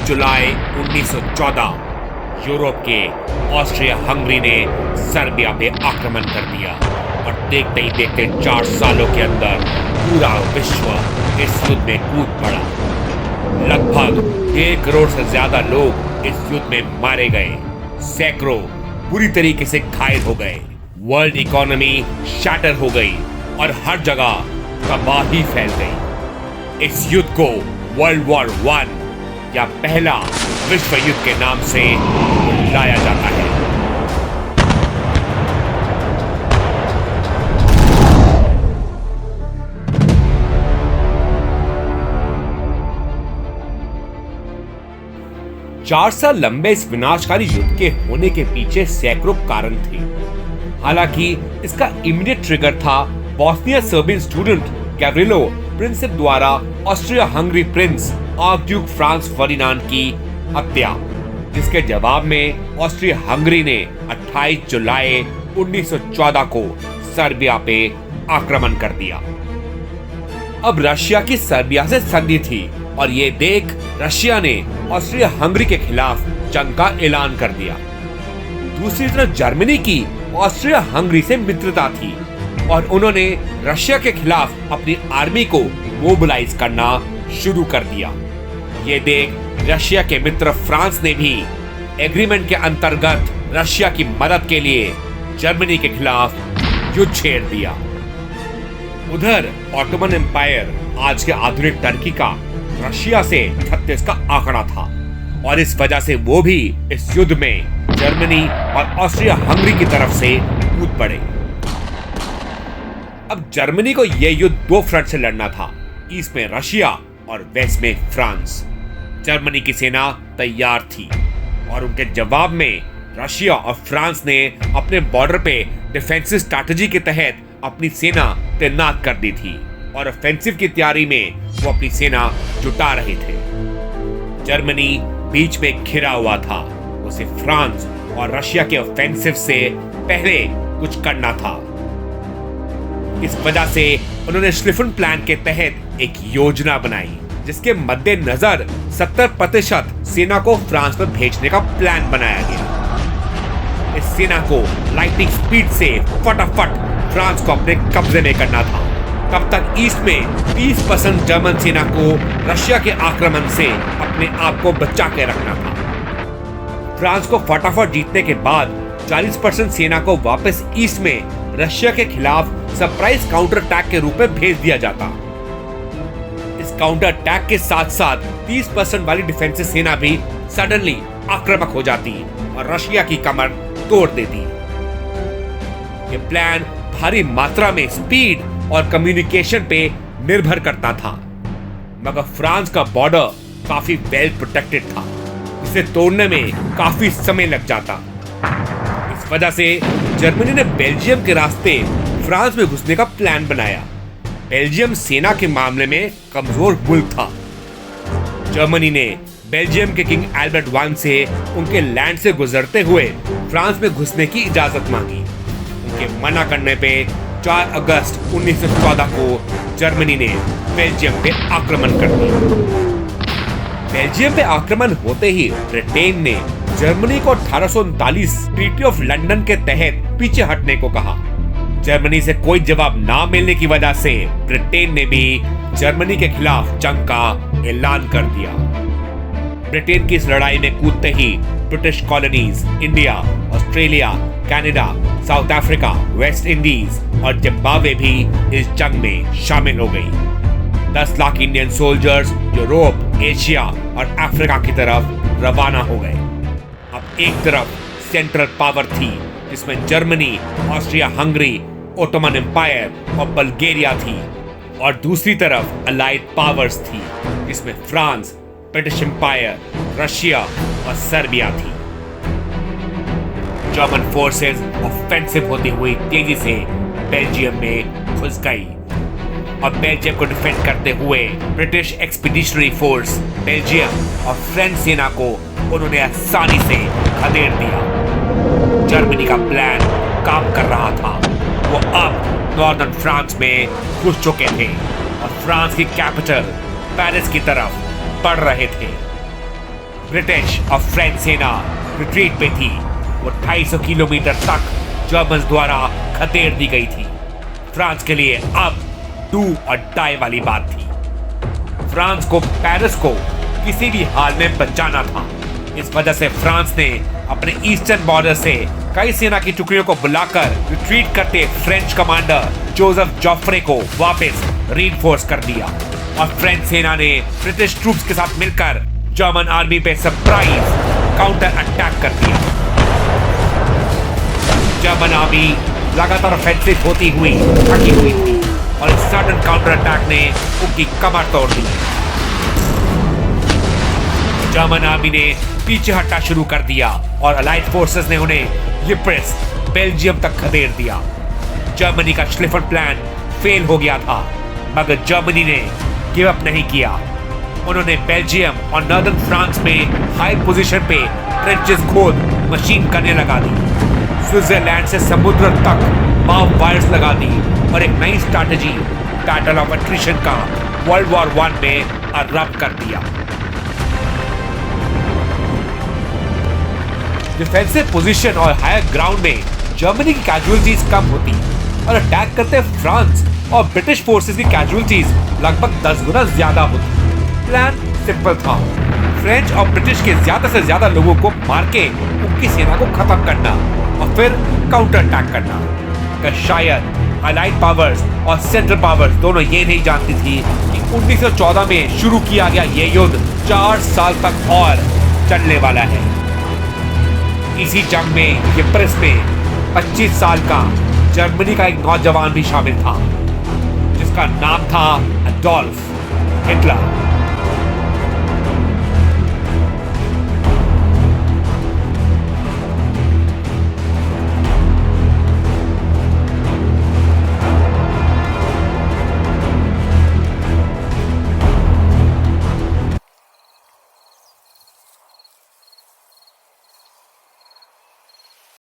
जुलाई 1914 Europe के Austria Hungary ने Serbia पे आक्रमण कर दिया और देखते ही देखते 4 सालों के अंदर पूरा विश्व इस युद्ध में कूद पड़ा। लगभग 1 करोड़ से ज्यादा लोग इस युद्ध में मारे गए, सैकड़ों बुरी तरीके से घायल हो गए, वर्ल्ड इकोनॉमी शैटर हो गई और हर जगह तबाही फैल गई। इस युद्ध को वर्ल्ड वॉर 1 या पहला विश्व युद्ध के नाम से बुलाया जाता है। चार साल लंबे इस विनाशकारी युद्ध के होने के पीछे सैकड़ों कारण थे। हालांकि इसका इमीडिएट ट्रिगर था Bosnia Serbian student Gavrilo Princip द्वारा Austria Hungary prince archduke Franz Ferdinand की हत्या, जिसके जवाब में ऑस्ट्रिया हंगरी ने 28 जुलाई 1914 को सर्बिया पे आक्रमण कर दिया। अब रशिया की सर्बिया से संधि थी और ये देख रशिया ने ऑस्ट्रिया हंगरी के खिलाफ जंग का ऐलान कर दिया। दूसरी तरफ जर्मनी की ऑस्ट्रिया हंगरी से मित्रता थी और उन्होंने रशिया के खिलाफ अपनी आर्मी को मोबिलाइज करना शुरू कर दिया। ये देख रशिया के मित्र फ्रांस ने भी एग्रीमेंट के अंतर्गत रशिया की मदद के लिए जर्मनी के खिलाफ युद्ध छेड़ दिया। उधर ऑटोमन एम्पायर, आज के आधुनिक टर्की का, रशिया से 36 का आंकड़ा था और इस वजह से वो भी इस युद्ध में जर्मनी और ऑस्ट्रिया हंगरी की तरफ से कूद पड़े। अब जर्मनी को यह युद्ध 2 फ्रंट से लड़ना था, ईस्ट में रशिया और वेस्ट में फ्रांस। जर्मनी की सेना तैयार थी और उनके जवाब में रशिया और फ्रांस ने अपने बॉर्डर पे डिफेंसिव स्ट्रैटेजी के तहत अपनी सेना तैनात कर दी थी और ऑफेंसिव की तैयारी में वो अपनी सेना जुटा रहे थे। जर्मनी बीच में घिरा हुआ था, उसे फ्रांस और रशिया के ऑफेंसिव से पहले कुछ करना था। इस वजह से उन्होंने श्लिफन प्लान के तहत एक योजना बनाई, जिसके मद्देनजर 70% सेना को फ्रांस में भेजने का प्लान बनाया गया। इस सेना को लाइटनिंग स्पीड से फटाफट फ्रांस को अपने कब्जे में करना था। तब तक ईस्ट में 30% जर्मन सेना को रशिया के आक्रमण से अपने आप को बचा के रखना था। फ्रांस को फटाफट जीतने के बाद 40% सेना को वापस ईस्ट में रशिया के खिलाफ सरप्राइज काउंटर अटैक के रूप में भेज दिया जाता। इस काउंटर अटैक के साथ साथ 30% वाली डिफेंसिव सेना भी सडनली आक्रामक हो जाती और रशिया की कमर तोड़ देती। ये प्लान भारी मात्रा में स्पीड और कम्युनिकेशन पे निर्भर करता था, मगर फ्रांस का बॉर्डर काफी वेल प्रोटेक्टेड था, इसे तोड़ने में काफी समय लग जाता। इस वजह से जर्मनी ने बेल्जियम के रास्ते फ्रांस में घुसने का प्लान बनाया। बेल्जियम सेना के मामले में कमजोर मुल्क था। जर्मनी ने बेल्जियम के किंग एल्बर्ट 1 से उनके लैंड से गुजरते हुए फ्रांस में घुसने की इजाजत मांगी। उनके मना करने पे 4 अगस्त 1914 को जर्मनी ने बेल्जियम पे आक्रमण कर दिया। बेल्जियम पे आक्रमण होते ही ब्रिटेन ने जर्मनी को 1839 ट्रीटी ऑफ लंदन के तहत पीछे हटने को कहा। जर्मनी से कोई जवाब ना मिलने की वजह से ब्रिटेन ने भी जर्मनी के खिलाफ जंग का ऐलान कर दिया। ब्रिटेन की इस लड़ाई में कूदते ही British colonies India, Australia, Canada, South Africa, West Indies और जिम्बाब्वे भी इस जंग में शामिल हो गई। 10 lakh Indian soldiers Europe, Asia और अफ्रीका की तरफ रवाना हो गए। अब एक तरफ सेंट्रल पावर थी, जिसमें Germany, Austria Hungary, Ottoman empire और बल्गेरिया थी, और दूसरी तरफ अलाइड पावर्स थी, जिसमें फ्रांस, ब्रिटिश एम्पायर, रशिया और सर्बिया थी। जर्मन फोर्सेस ऑफेंसिव होती हुई तेजी से बेल्जियम में घुस गई और बेल्जियम को डिफेंड करते हुए ब्रिटिश एक्सपीडिशनरी फोर्स बेल्जियम और फ्रेंच सेना को उन्होंने आसानी से खदेड़ दिया। जर्मनी का प्लान काम कर रहा था। वो अब नॉर्दर्न फ्रांस में घुस चुके थे और फ्रांस की कैपिटल पेरिस की तरफ बढ़ रहे थे। ब्रिटिश और फ्रेंच सेना रिट्रीट पे थी। वो 250 किलोमीटर तक जर्मन द्वारा खदेड़ दी गई थी। फ्रांस के लिए अब डू और डाई वाली बात थी। फ्रांस को पेरिस को किसी भी हाल में बचाना था। इस वजह से फ्रांस ने अपने ईस्टर्न बॉर्डर से कई सेना की टुकड़ियों को बुलाकर रिट्रीट करते फ्रेंच कमांडर जोसेफ जोफ्रे को वापस रीइंफोर्स कर दिया और फ्रेंच सेना ने ब्रिटिश ट्रूप्स के साथ मिलकर जर्मन आर्मी पे सरप्राइज काउंटर अटैक कर दिया। जर्मन आर्मी लगातार ऑफेंसिव होती हुई थकी हुई थी और इस सडन काउंटर अटैक ने उनकी कमर तोड़ दी। जर्मन आर्मी ने पीछे हटना शुरू कर दिया और अलाइड फोर्सेस ने उन्हें यिप्रेस बेल्जियम तक खदेड़ दिया। जर्मनी का श्लिफन प्लान फेल हो गया था, मगर जर्मनी ने गिव अप नहीं किया। उन्होंने बेल्जियम और नॉर्दर्न फ्रांस में हाई पोजीशन पे ट्रेंचेस खोद मशीन गनें लगा दी। स्विट्जरलैंड से समुद्र तक बॉम्ब वायर्स लगा दी और एक नई स्ट्रैटेजी बैटल ऑफ अट्रिशन का वर्ल्ड वॉर 1 में आरंभ कर दिया। डिफेंसिव पोजीशन और हायर ग्राउंड में जर्मनी की कैजुअलिटीज कम होती और अटैक करते फ्रांस और ब्रिटिश फोर्सेस की कैजुअलिटीज लगभग 10 गुना ज्यादा होती। प्लान सिंपल था, फ्रेंच और ब्रिटिश के ज्यादा से ज्यादा लोगों को मार के उनकी सेना को खत्म करना और फिर काउंटर अटैक करना। पर शायद अलाइड पावर्स और सेंट्रल पावर्स दोनों ये नहीं जानती थी कि 1914 में शुरू किया गया ये युद्ध 4 साल तक और चलने वाला है। इसी जंग में यिप्रेस में 25 साल का जर्मनी का एक नौजवान भी शामिल था जिसका नाम था एडोल्फ हिटलर।